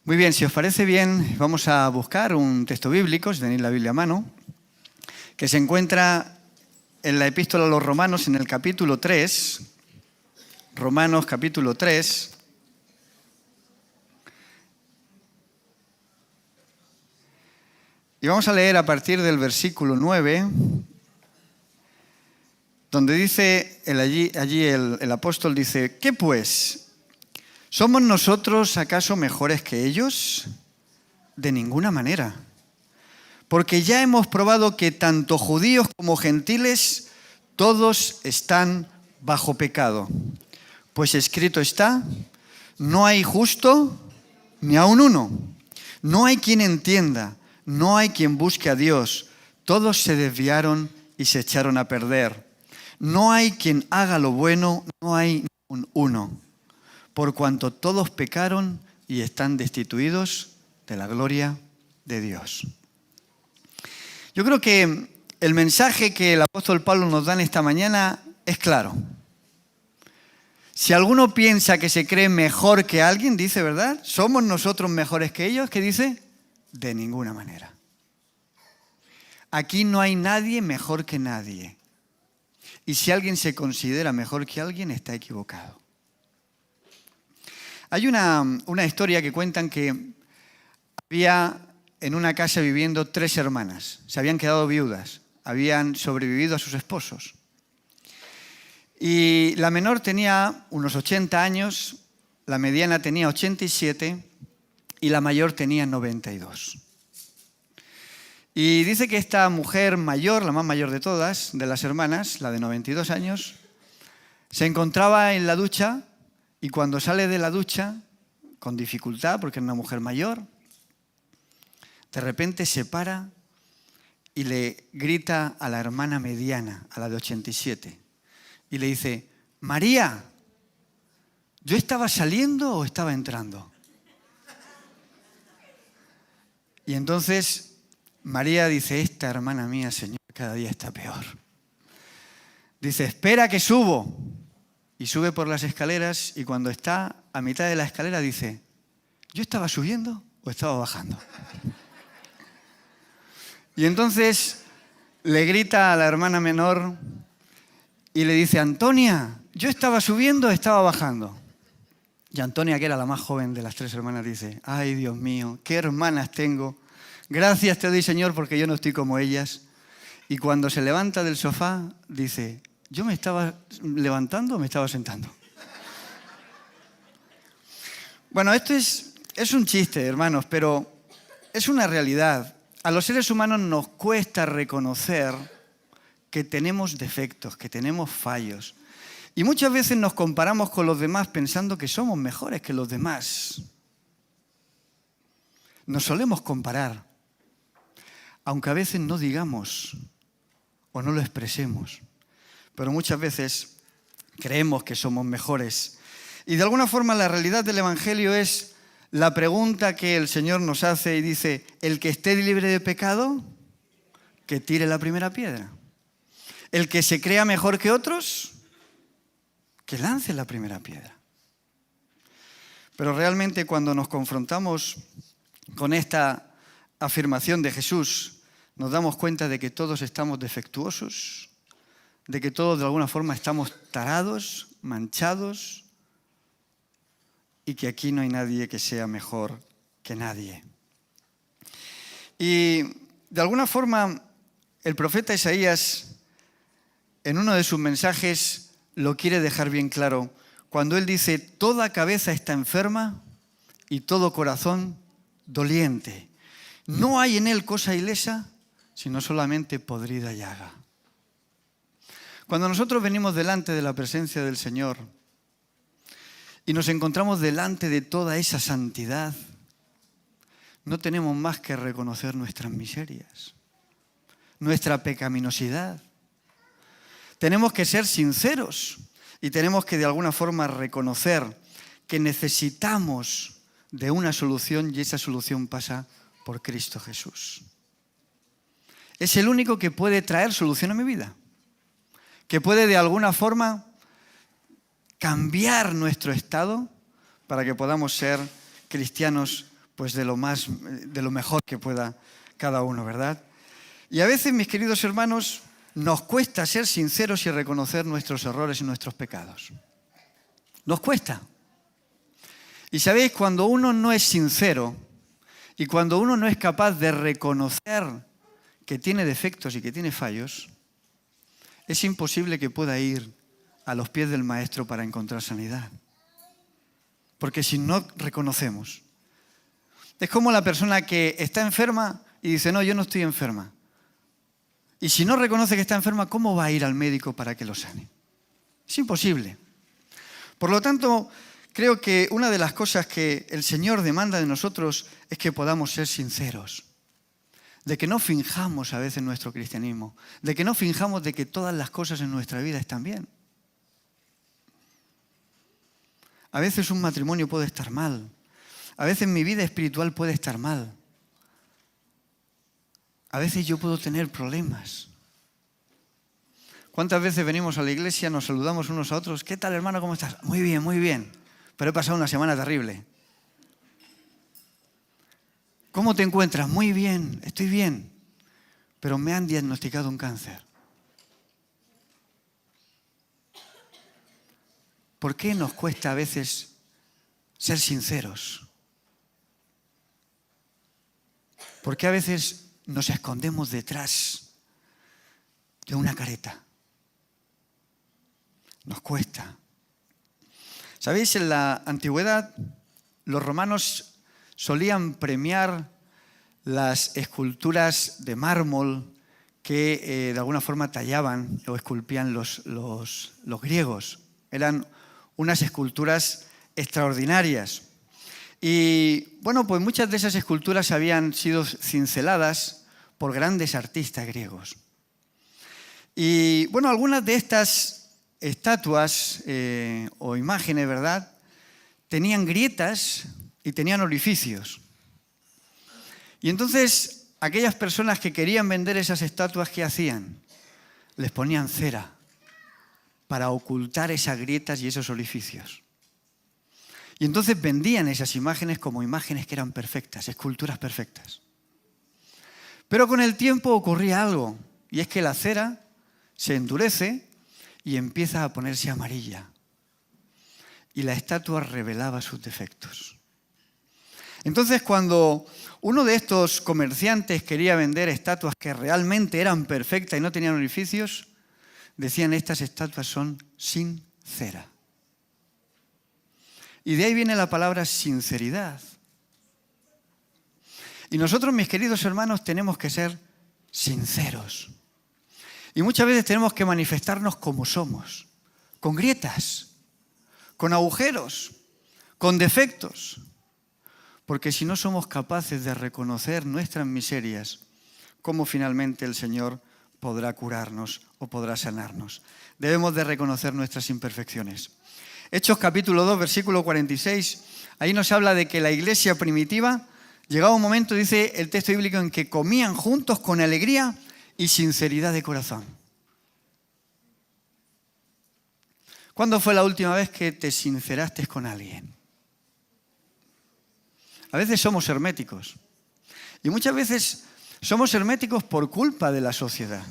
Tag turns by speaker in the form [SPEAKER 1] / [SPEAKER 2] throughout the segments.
[SPEAKER 1] Muy bien, si os parece bien, vamos a buscar un texto bíblico, si tenéis la Biblia a mano, que se encuentra en la Epístola a los Romanos, en el capítulo 3, Romanos capítulo 3. Y vamos a leer a partir del versículo 9, donde dice, el apóstol dice, ¿qué pues? ¿Somos nosotros acaso mejores que ellos? De ninguna manera. Porque ya hemos probado que tanto judíos como gentiles, todos están bajo pecado. Pues escrito está, no hay justo ni aun uno. No hay quien entienda, no hay quien busque a Dios. Todos se desviaron y se echaron a perder. No hay quien haga lo bueno, no hay ni un uno. Por cuanto todos pecaron y están destituidos de la gloria de Dios. Yo creo que el mensaje que el apóstol Pablo nos da en esta mañana es claro. Si alguno piensa que se cree mejor que alguien, dice, ¿verdad? ¿Somos nosotros mejores que ellos? ¿Qué dice? De ninguna manera. Aquí no hay nadie mejor que nadie. Y si alguien se considera mejor que alguien, está equivocado. Hay una historia que cuentan que había en una casa viviendo 3 hermanas. Se habían quedado viudas, habían sobrevivido a sus esposos. Y la menor tenía unos 80 años, la mediana tenía 87 y la mayor tenía 92. Y dice que esta mujer mayor, la más mayor de todas, de las hermanas, la de 92 años, se encontraba en la ducha. Y cuando sale de la ducha, con dificultad, porque era una mujer mayor, de repente se para y le grita a la hermana mediana, a la de 87, y le dice, María, ¿yo estaba saliendo o estaba entrando? Y entonces María dice, esta hermana mía, Señor, cada día está peor. Dice, espera que subo. Y sube por las escaleras y cuando está a mitad de la escalera dice, ¿yo estaba subiendo o estaba bajando? Y entonces le grita a la hermana menor y le dice, Antonia, ¿yo estaba subiendo o estaba bajando? Y Antonia, que era la más joven de las 3 hermanas, dice, ay Dios mío, qué hermanas tengo. Gracias te doy, Señor, porque yo no estoy como ellas. Y cuando se levanta del sofá, dice, ¿yo me estaba levantando o me estaba sentando? Bueno, esto es un chiste, hermanos, pero es una realidad. A los seres humanos nos cuesta reconocer que tenemos defectos, que tenemos fallos. Y muchas veces nos comparamos con los demás pensando que somos mejores que los demás. Nos solemos comparar, aunque a veces no digamos o no lo expresemos. Pero muchas veces creemos que somos mejores. Y de alguna forma la realidad del Evangelio es la pregunta que el Señor nos hace y dice, el que esté libre de pecado, que tire la primera piedra. El que se crea mejor que otros, que lance la primera piedra. Pero realmente cuando nos confrontamos con esta afirmación de Jesús, nos damos cuenta de que todos estamos defectuosos, de que todos de alguna forma estamos tarados, manchados, y que aquí no hay nadie que sea mejor que nadie. Y de alguna forma el profeta Isaías, en uno de sus mensajes, lo quiere dejar bien claro, cuando él dice, toda cabeza está enferma y todo corazón doliente. No hay en él cosa ilesa, sino solamente podrida llaga. Cuando nosotros venimos delante de la presencia del Señor y nos encontramos delante de toda esa santidad, no tenemos más que reconocer nuestras miserias, nuestra pecaminosidad. Tenemos que ser sinceros y tenemos que de alguna forma reconocer que necesitamos de una solución y esa solución pasa por Cristo Jesús. Es el único que puede traer solución a mi vida, que puede de alguna forma cambiar nuestro estado para que podamos ser cristianos pues de lo mejor que pueda cada uno, ¿verdad? Y a veces, mis queridos hermanos, nos cuesta ser sinceros y reconocer nuestros errores y nuestros pecados. Nos cuesta. Y sabéis, cuando uno no es sincero y cuando uno no es capaz de reconocer que tiene defectos y que tiene fallos, es imposible que pueda ir a los pies del Maestro para encontrar sanidad. Porque si no reconocemos, es como la persona que está enferma y dice, no, yo no estoy enferma. Y si no reconoce que está enferma, ¿cómo va a ir al médico para que lo sane? Es imposible. Por lo tanto, creo que una de las cosas que el Señor demanda de nosotros es que podamos ser sinceros, de que no finjamos a veces nuestro cristianismo, de que no finjamos de que todas las cosas en nuestra vida están bien. A veces un matrimonio puede estar mal, a veces mi vida espiritual puede estar mal, a veces yo puedo tener problemas. ¿Cuántas veces venimos a la iglesia, nos saludamos unos a otros? ¿Qué tal, hermano? ¿Cómo estás? Muy bien, muy bien. Pero he pasado una semana terrible. ¿Cómo te encuentras? Muy bien, estoy bien. Pero me han diagnosticado un cáncer. ¿Por qué nos cuesta a veces ser sinceros? ¿Por qué a veces nos escondemos detrás de una careta? Nos cuesta. ¿Sabéis? En la antigüedad, los romanos solían premiar las esculturas de mármol que de alguna forma tallaban o esculpían los griegos. Eran unas esculturas extraordinarias. Y bueno, pues muchas de esas esculturas habían sido cinceladas por grandes artistas griegos. Y bueno, algunas de estas estatuas o imágenes, ¿verdad?, tenían grietas y tenían orificios. Y entonces, aquellas personas que querían vender esas estatuas, ¿qué hacían? Les ponían cera para ocultar esas grietas y esos orificios. Y entonces vendían esas imágenes como imágenes que eran perfectas, esculturas perfectas. Pero con el tiempo ocurría algo, y es que la cera se endurece y empieza a ponerse amarilla. Y la estatua revelaba sus defectos. Entonces, cuando uno de estos comerciantes quería vender estatuas que realmente eran perfectas y no tenían orificios, decían, estas estatuas son sin cera. Y de ahí viene la palabra sinceridad. Y nosotros, mis queridos hermanos, tenemos que ser sinceros. Y muchas veces tenemos que manifestarnos como somos, con grietas, con agujeros, con defectos. Porque si no somos capaces de reconocer nuestras miserias, ¿cómo finalmente el Señor podrá curarnos o podrá sanarnos? Debemos de reconocer nuestras imperfecciones. Hechos capítulo 2, versículo 46, ahí nos habla de que la iglesia primitiva, llegaba un momento, dice el texto bíblico, en que comían juntos con alegría y sinceridad de corazón. ¿Cuándo fue la última vez que te sinceraste con alguien? A veces somos herméticos. Y muchas veces somos herméticos por culpa de la sociedad.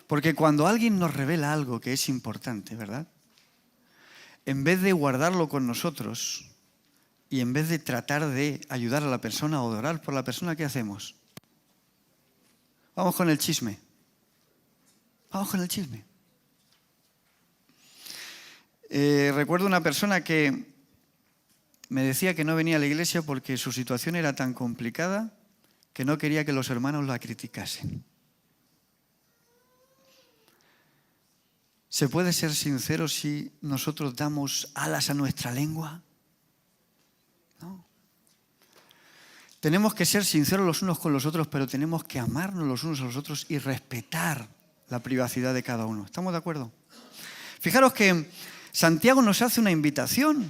[SPEAKER 1] Porque cuando alguien nos revela algo que es importante, ¿verdad?, en vez de guardarlo con nosotros y en vez de tratar de ayudar a la persona o de orar por la persona, ¿qué hacemos? Vamos con el chisme. Vamos con el chisme. Recuerdo una persona que me decía que no venía a la iglesia porque su situación era tan complicada que no quería que los hermanos la criticasen. ¿Se puede ser sincero si nosotros damos alas a nuestra lengua? No. Tenemos que ser sinceros los unos con los otros, pero tenemos que amarnos los unos a los otros y respetar la privacidad de cada uno. ¿Estamos de acuerdo? Fijaros que Santiago nos hace una invitación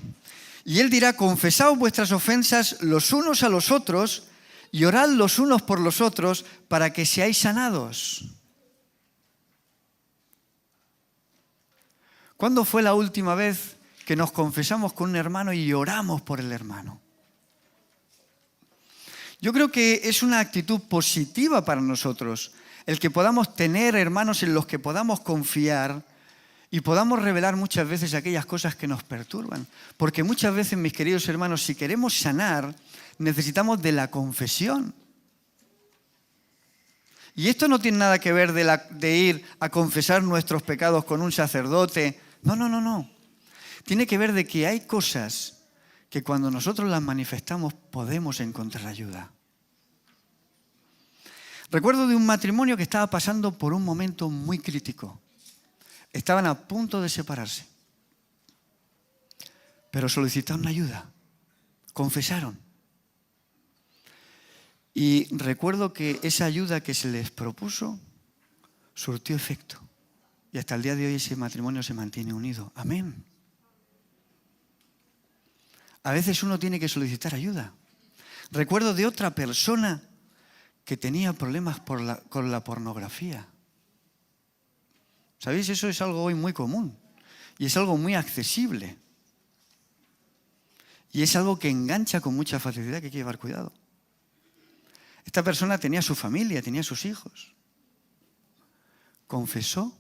[SPEAKER 1] y él dirá, confesaos vuestras ofensas los unos a los otros y orad los unos por los otros para que seáis sanados. ¿Cuándo fue la última vez que nos confesamos con un hermano y oramos por el hermano? Yo creo que es una actitud positiva para nosotros, el que podamos tener hermanos en los que podamos confiar y podamos revelar muchas veces aquellas cosas que nos perturban. Porque muchas veces, mis queridos hermanos, si queremos sanar, necesitamos de la confesión. Y esto no tiene nada que ver de ir a confesar nuestros pecados con un sacerdote. No. Tiene que ver de que hay cosas que cuando nosotros las manifestamos podemos encontrar ayuda. Recuerdo de un matrimonio que estaba pasando por un momento muy crítico. Estaban a punto de separarse, pero solicitaron ayuda, confesaron. Y recuerdo que esa ayuda que se les propuso surtió efecto. Y hasta el día de hoy ese matrimonio se mantiene unido. Amén. A veces uno tiene que solicitar ayuda. Recuerdo de otra persona que tenía problemas con la pornografía. ¿Sabéis? Eso es algo hoy muy común y es algo muy accesible. Y es algo que engancha con mucha facilidad, que hay que llevar cuidado. Esta persona tenía su familia, tenía sus hijos. Confesó,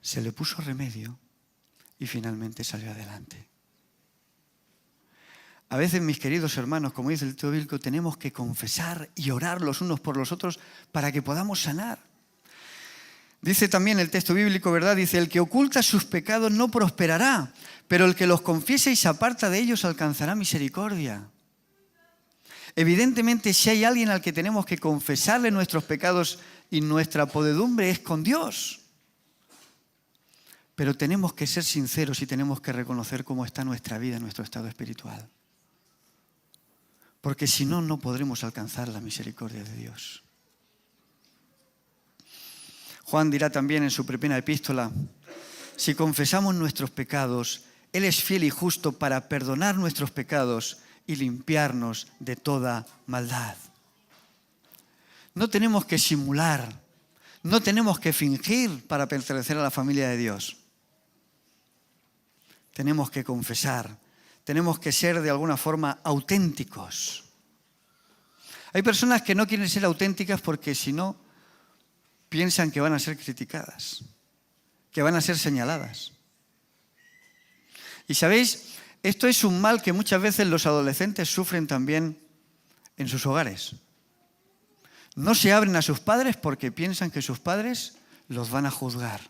[SPEAKER 1] se le puso remedio y finalmente salió adelante. A veces, mis queridos hermanos, como dice el texto bíblico, tenemos que confesar y orar los unos por los otros para que podamos sanar. Dice también el texto bíblico, ¿verdad? Dice, el que oculta sus pecados no prosperará, pero el que los confiesa y se aparta de ellos alcanzará misericordia. Evidentemente, si hay alguien al que tenemos que confesarle nuestros pecados y nuestra podredumbre, es con Dios. Pero tenemos que ser sinceros y tenemos que reconocer cómo está nuestra vida, nuestro estado espiritual. Porque si no, no podremos alcanzar la misericordia de Dios. Juan dirá también en su primera epístola, si confesamos nuestros pecados, Él es fiel y justo para perdonar nuestros pecados y limpiarnos de toda maldad. No tenemos que simular, no tenemos que fingir para pertenecer a la familia de Dios. Tenemos que confesar, tenemos que ser de alguna forma auténticos. Hay personas que no quieren ser auténticas porque si no, piensan que van a ser criticadas, que van a ser señaladas. Y sabéis, esto es un mal que muchas veces los adolescentes sufren también en sus hogares. No se abren a sus padres porque piensan que sus padres los van a juzgar,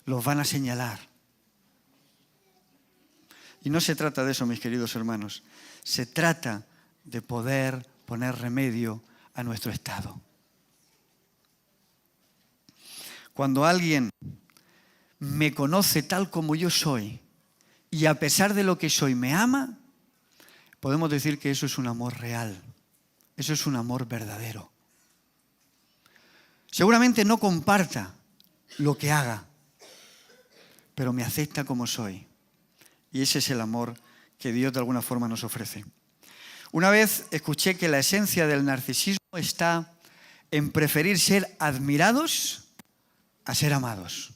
[SPEAKER 1] los van a señalar. Y no se trata de eso, mis queridos hermanos. Se trata de poder poner remedio a nuestro estado. Cuando alguien me conoce tal como yo soy y a pesar de lo que soy me ama, podemos decir que eso es un amor real, eso es un amor verdadero. Seguramente no comparta lo que haga, pero me acepta como soy. Y ese es el amor que Dios de alguna forma nos ofrece. Una vez escuché que la esencia del narcisismo está en preferir ser admirados a ser amados.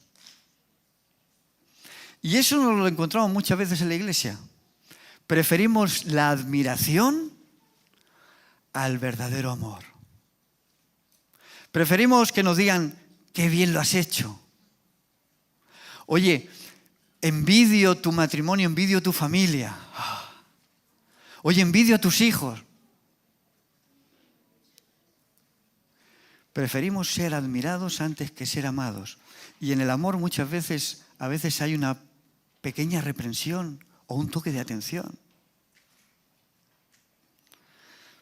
[SPEAKER 1] Y eso nos lo encontramos muchas veces en la iglesia. Preferimos la admiración al verdadero amor. Preferimos que nos digan, qué bien lo has hecho. Oye, envidio tu matrimonio, envidio tu familia. Oye, envidio a tus hijos. Preferimos ser admirados antes que ser amados. Y en el amor muchas veces, a veces hay una pequeña reprensión o un toque de atención.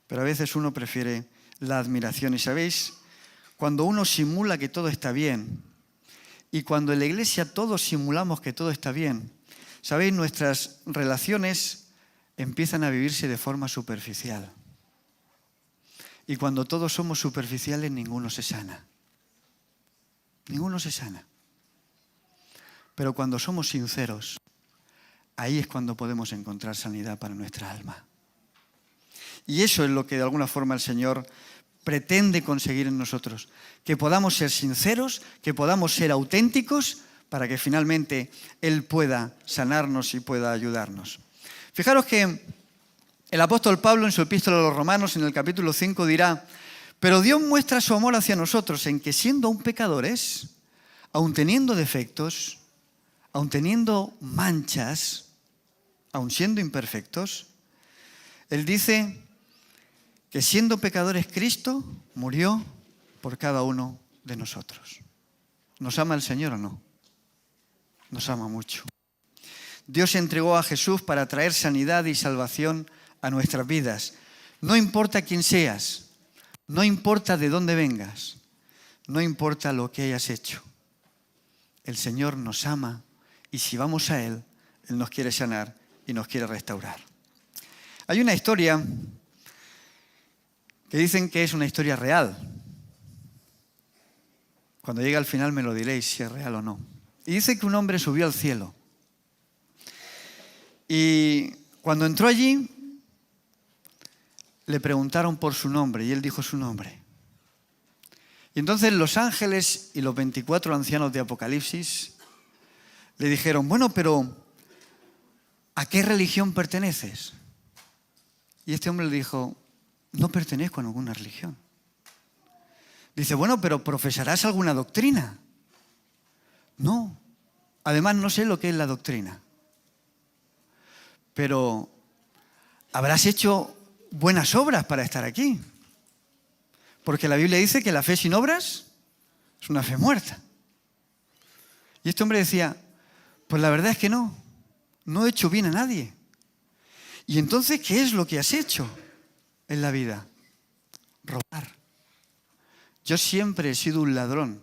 [SPEAKER 1] Pero a veces uno prefiere la admiración. Y sabéis, cuando uno simula que todo está bien, y cuando en la iglesia todos simulamos que todo está bien, sabéis, nuestras relaciones empiezan a vivirse de forma superficial. Y cuando todos somos superficiales, ninguno se sana. Ninguno se sana. Pero cuando somos sinceros, ahí es cuando podemos encontrar sanidad para nuestra alma. Y eso es lo que de alguna forma el Señor pretende conseguir en nosotros. Que podamos ser sinceros, que podamos ser auténticos, para que finalmente Él pueda sanarnos y pueda ayudarnos. Fijaros que El apóstol Pablo en su epístola a los Romanos, en el capítulo 5, dirá: pero Dios muestra su amor hacia nosotros en que siendo aún pecadores, aun teniendo defectos, aun teniendo manchas, aun siendo imperfectos, Él dice que siendo pecadores Cristo murió por cada uno de nosotros. ¿Nos ama el Señor o no? Nos ama mucho. Dios entregó a Jesús para traer sanidad y salvación a nuestras vidas. No importa quién seas, no importa de dónde vengas, no importa lo que hayas hecho. El Señor nos ama y si vamos a Él, Él nos quiere sanar y nos quiere restaurar. Hay una historia que dicen que es una historia real. Cuando llegue al final me lo diréis si es real o no. Y dice que un hombre subió al cielo. Y cuando entró allí, le preguntaron por su nombre y él dijo su nombre. Y entonces los ángeles y los 24 ancianos de Apocalipsis le dijeron: bueno, pero ¿a qué religión perteneces? Y este hombre le dijo: no pertenezco a ninguna religión. Dice: bueno, pero ¿profesarás alguna doctrina? No. Además, no sé lo que es la doctrina. Pero habrás hecho buenas obras para estar aquí. Porque la Biblia dice que la fe sin obras es una fe muerta. Y este hombre decía: pues la verdad es que no he hecho bien a nadie. Y entonces, ¿qué es lo que has hecho en la vida? Robar. Yo siempre he sido un ladrón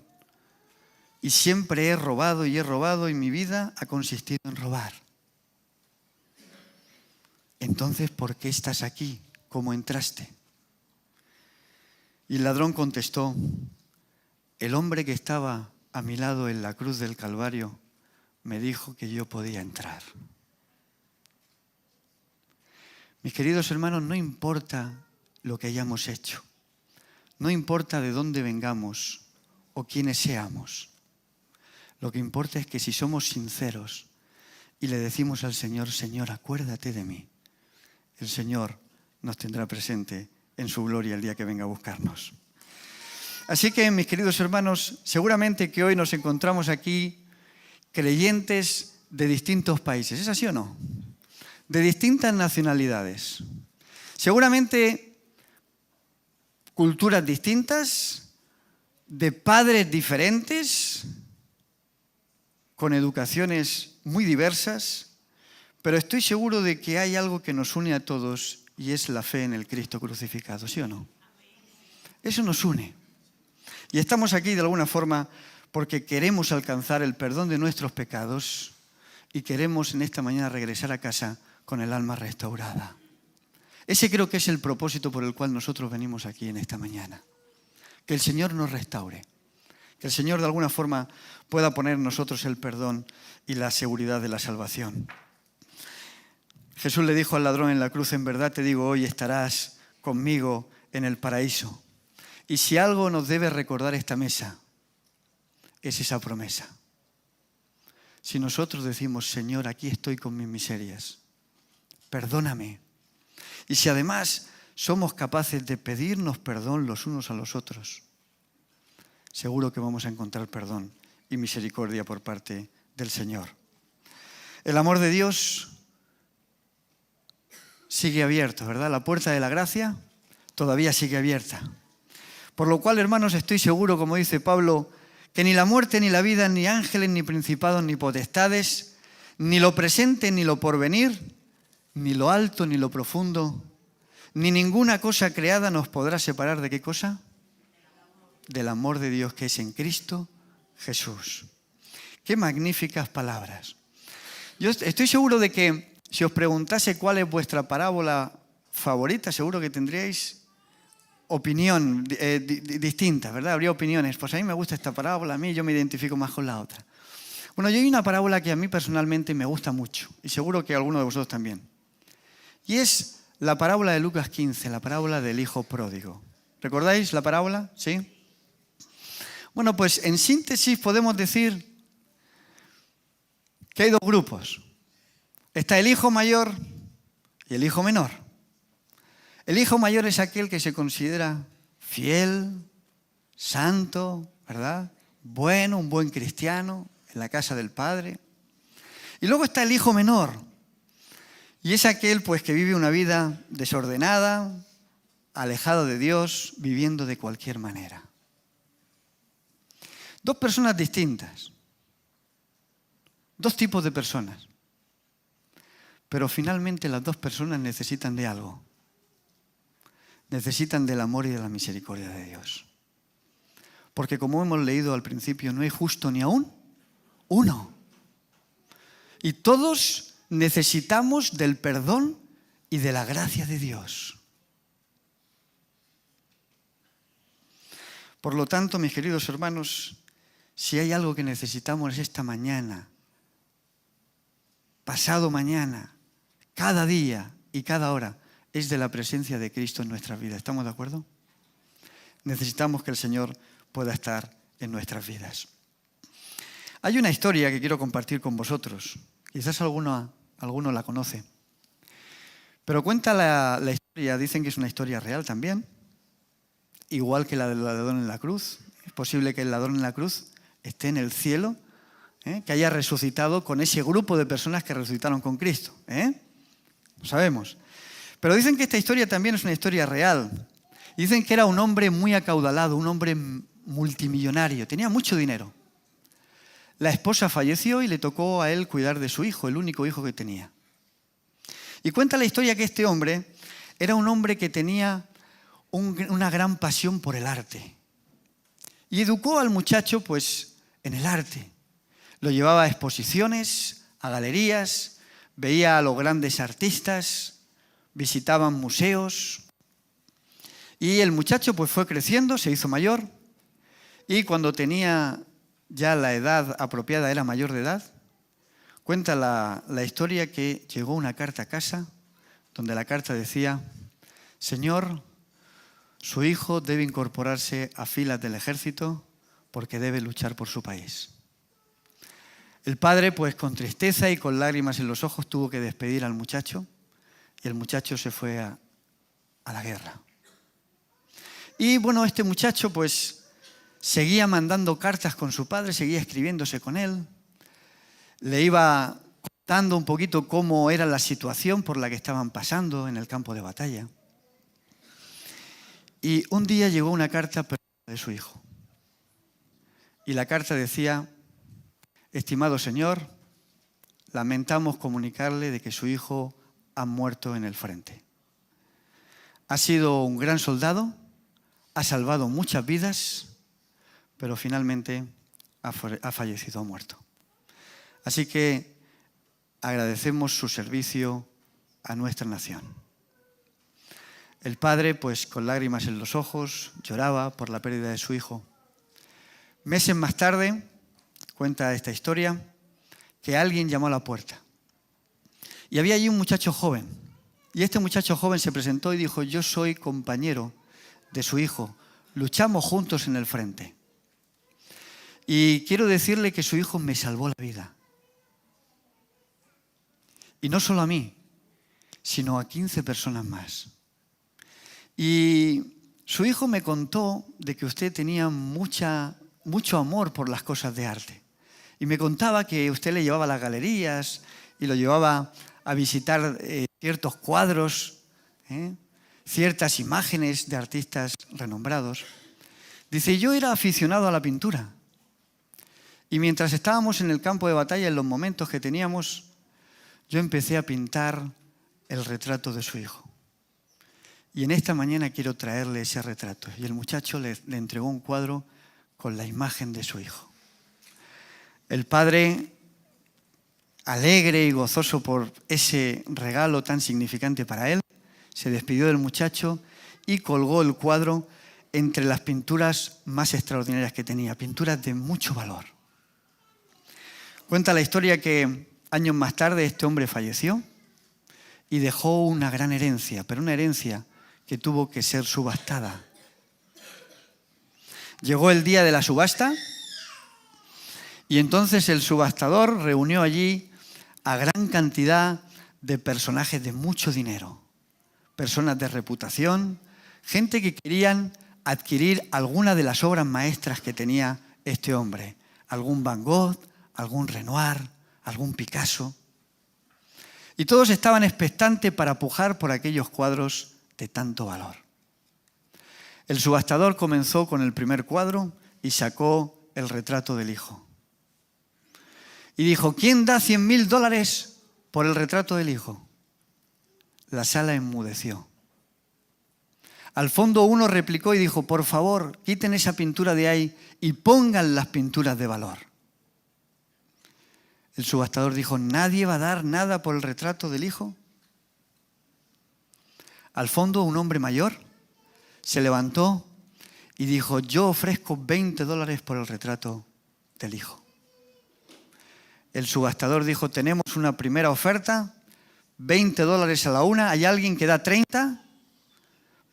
[SPEAKER 1] y siempre he robado y mi vida ha consistido en robar. Entonces, ¿por qué estás aquí? ¿Cómo entraste? Y el ladrón contestó: el hombre que estaba a mi lado en la cruz del Calvario me dijo que yo podía entrar. Mis queridos hermanos, no importa lo que hayamos hecho, no importa de dónde vengamos o quiénes seamos. Lo que importa es que si somos sinceros y le decimos al Señor: Señor, acuérdate de mí, el Señor nos tendrá presente en su gloria el día que venga a buscarnos. Así que, mis queridos hermanos, seguramente que hoy nos encontramos aquí creyentes de distintos países. ¿Es así o no? De distintas nacionalidades. Seguramente culturas distintas, de padres diferentes, con educaciones muy diversas, pero estoy seguro de que hay algo que nos une a todos y es la fe en el Cristo crucificado, ¿sí o no? Eso nos une. Y estamos aquí de alguna forma porque queremos alcanzar el perdón de nuestros pecados y queremos en esta mañana regresar a casa con el alma restaurada. Ese creo que es el propósito por el cual nosotros venimos aquí en esta mañana. Que el Señor nos restaure. Que el Señor de alguna forma pueda poner en nosotros el perdón y la seguridad de la salvación. Jesús le dijo al ladrón en la cruz: en verdad te digo, hoy estarás conmigo en el paraíso. Y si algo nos debe recordar esta mesa, es esa promesa. Si nosotros decimos: Señor, aquí estoy con mis miserias, perdóname. Y si además somos capaces de pedirnos perdón los unos a los otros, seguro que vamos a encontrar perdón y misericordia por parte del Señor. El amor de Dios sigue abierto, ¿verdad? La puerta de la gracia todavía sigue abierta. Por lo cual, hermanos, estoy seguro, como dice Pablo, que ni la muerte, ni la vida, ni ángeles, ni principados, ni potestades, ni lo presente, ni lo porvenir, ni lo alto, ni lo profundo, ni ninguna cosa creada nos podrá separar ¿de qué cosa? Del amor de Dios que es en Cristo Jesús. ¡Qué magníficas palabras! Yo estoy seguro de que si os preguntase cuál es vuestra parábola favorita, seguro que tendríais opinión distinta, ¿verdad? Habría opiniones. Pues a mí me gusta esta parábola, a mí yo me identifico más con la otra. Bueno, yo hay una parábola que a mí personalmente me gusta mucho y seguro que a alguno de vosotros también. Y es la parábola de Lucas 15, la parábola del hijo pródigo. ¿Recordáis la parábola? ¿Sí? Bueno, pues en síntesis podemos decir que hay dos grupos. Está el hijo mayor y el hijo menor. El hijo mayor es aquel que se considera fiel, santo, ¿verdad? Bueno, un buen cristiano en la casa del padre. Y luego está el hijo menor. Y es aquel pues que vive una vida desordenada, alejado de Dios, viviendo de cualquier manera. Dos personas distintas. Dos tipos de personas. Pero finalmente las dos personas necesitan de algo. Necesitan del amor y de la misericordia de Dios. Porque como hemos leído al principio, no hay justo ni aún uno. Y todos necesitamos del perdón y de la gracia de Dios. Por lo tanto, mis queridos hermanos, si hay algo que necesitamos esta mañana, pasado mañana, cada día y cada hora, es de la presencia de Cristo en nuestras vidas. ¿Estamos de acuerdo? Necesitamos que el Señor pueda estar en nuestras vidas. Hay una historia que quiero compartir con vosotros. Quizás alguno la conoce. Pero cuenta la historia, dicen que es una historia real también, igual que la del ladrón en la cruz. Es posible que el ladrón en la cruz esté en el cielo, que haya resucitado con ese grupo de personas que resucitaron con Cristo. Lo sabemos. Pero dicen que esta historia también es una historia real. Dicen que era un hombre muy acaudalado, un hombre multimillonario, tenía mucho dinero. La esposa falleció y le tocó a él cuidar de su hijo, el único hijo que tenía. Y cuenta la historia que este hombre era un hombre que tenía una gran pasión por el arte. Y educó al muchacho pues en el arte. Lo llevaba a exposiciones, a galerías, veía a los grandes artistas, visitaban museos. Y el muchacho pues fue creciendo, se hizo mayor. Y cuando tenía ya la edad apropiada, era mayor de edad, cuenta la historia que llegó una carta a casa, donde la carta decía: Señor, su hijo debe incorporarse a filas del ejército porque debe luchar por su país. El padre, pues con tristeza y con lágrimas en los ojos, tuvo que despedir al muchacho y el muchacho se fue a la guerra. Y bueno, este muchacho pues seguía mandando cartas con su padre, seguía escribiéndose con él, le iba contando un poquito cómo era la situación por la que estaban pasando en el campo de batalla. Y un día llegó una carta de su hijo. Y la carta decía: estimado señor, lamentamos comunicarle de que su hijo ha muerto en el frente. Ha sido un gran soldado, ha salvado muchas vidas, pero finalmente ha fallecido, ha muerto. Así que agradecemos su servicio a nuestra nación. El padre, pues con lágrimas en los ojos, lloraba por la pérdida de su hijo. Meses más tarde, cuenta esta historia, que alguien llamó a la puerta. Y había allí un muchacho joven. Y este muchacho joven se presentó y dijo: yo soy compañero de su hijo, luchamos juntos en el frente. Y quiero decirle que su hijo me salvó la vida. Y no solo a mí, sino a 15 personas más. Y su hijo me contó de que usted tenía mucho amor por las cosas de arte. Y me contaba que usted le llevaba a las galerías y lo llevaba a visitar ciertos cuadros, ciertas imágenes de artistas renombrados. Dice: yo era aficionado a la pintura. Y mientras estábamos en el campo de batalla, en los momentos que teníamos, yo empecé a pintar el retrato de su hijo. Y en esta mañana quiero traerle ese retrato. Y el muchacho le entregó un cuadro con la imagen de su hijo. El padre, alegre y gozoso por ese regalo tan significante para él, se despidió del muchacho y colgó el cuadro entre las pinturas más extraordinarias que tenía, pinturas de mucho valor. Cuenta la historia que años más tarde este hombre falleció y dejó una gran herencia, pero una herencia que tuvo que ser subastada. Llegó el día de la subasta y entonces el subastador reunió allí a gran cantidad de personajes de mucho dinero, personas de reputación, gente que querían adquirir alguna de las obras maestras que tenía este hombre. Algún Van Gogh, algún Renoir, algún Picasso. Y todos estaban expectantes para pujar por aquellos cuadros de tanto valor. El subastador comenzó con el primer cuadro y sacó el retrato del hijo. Y dijo, ¿quién da $100.000 por el retrato del hijo? La sala enmudeció. Al fondo uno replicó y dijo, por favor, quiten esa pintura de ahí y pongan las pinturas de valor. El subastador dijo, ¿nadie va a dar nada por el retrato del hijo? Al fondo un hombre mayor se levantó y dijo, yo ofrezco $20 por el retrato del hijo. El subastador dijo, tenemos una primera oferta, $20 a la una, ¿hay alguien que da 30?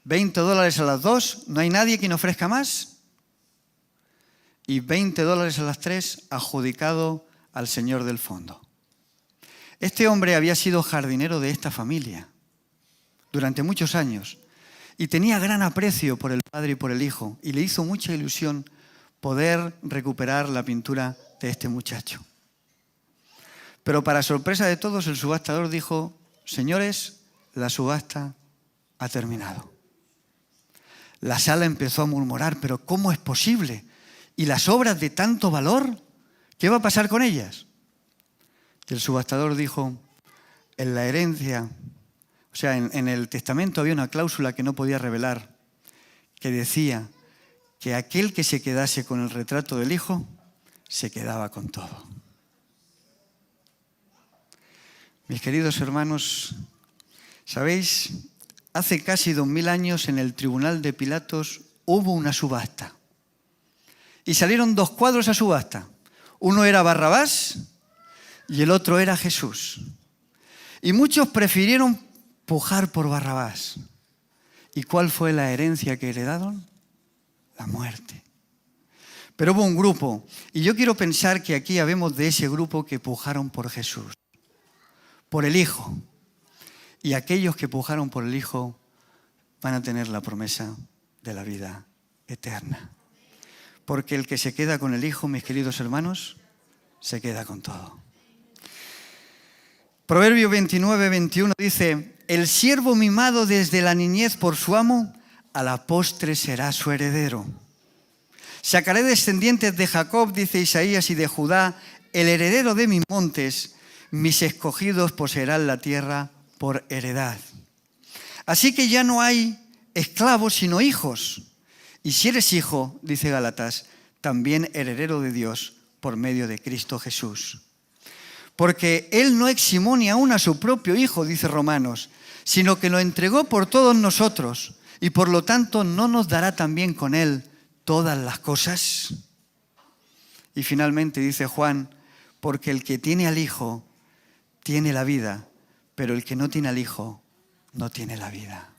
[SPEAKER 1] $20 a las 2, ¿no hay nadie quien ofrezca más? Y $20 a las 3, adjudicado al señor del fondo. Este hombre había sido jardinero de esta familia durante muchos años y tenía gran aprecio por el padre y por el hijo y le hizo mucha ilusión poder recuperar la pintura de este muchacho. Pero para sorpresa de todos, el subastador dijo, señores, la subasta ha terminado. La sala empezó a murmurar, pero ¿cómo es posible? ¿Y las obras de tanto valor? ¿Qué va a pasar con ellas? Y el subastador dijo, en la herencia, o sea, en el testamento había una cláusula que no podía revelar, que decía que aquel que se quedase con el retrato del hijo, se quedaba con todo. Mis queridos hermanos, ¿sabéis? Hace casi 2000 años en el tribunal de Pilatos hubo una subasta. Y salieron 2 cuadros a subasta. Uno era Barrabás y el otro era Jesús. Y muchos prefirieron pujar por Barrabás. ¿Y cuál fue la herencia que heredaron? La muerte. Pero hubo un grupo, y yo quiero pensar que aquí habemos de ese grupo que pujaron por Jesús, por el Hijo. Y aquellos que pujaron por el Hijo van a tener la promesa de la vida eterna. Porque el que se queda con el Hijo, mis queridos hermanos, se queda con todo. Proverbio 29:21 dice, el siervo mimado desde la niñez por su amo, a la postre será su heredero. Sacaré descendientes de Jacob, dice Isaías, y de Judá, el heredero de mis montes, mis escogidos poseerán la tierra por heredad. Así que ya no hay esclavos sino hijos. Y si eres hijo, dice Gálatas, también heredero de Dios por medio de Cristo Jesús. Porque Él no eximó ni aún a su propio Hijo, dice Romanos, sino que lo entregó por todos nosotros y por lo tanto no nos dará también con Él todas las cosas. Y finalmente dice Juan, porque el que tiene al Hijo tiene la vida, pero el que no tiene al Hijo no tiene la vida.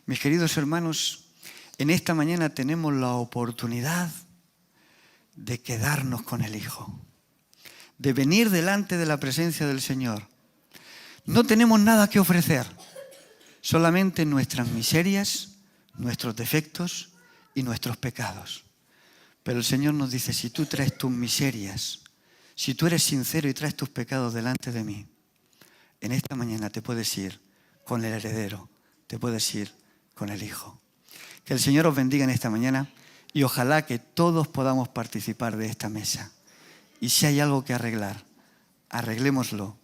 [SPEAKER 1] Mis queridos hermanos, en esta mañana tenemos la oportunidad de quedarnos con el Hijo, de venir delante de la presencia del Señor. No tenemos nada que ofrecer, solamente nuestras miserias, nuestros defectos y nuestros pecados. Pero el Señor nos dice, si tú traes tus miserias, si tú eres sincero y traes tus pecados delante de mí, en esta mañana te puedes ir con el heredero, te puedes ir con el Hijo. Que el Señor os bendiga en esta mañana y ojalá que todos podamos participar de esta mesa. Y si hay algo que arreglar, arreglémoslo,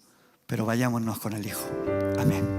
[SPEAKER 1] pero vayámonos con el Hijo. Amén.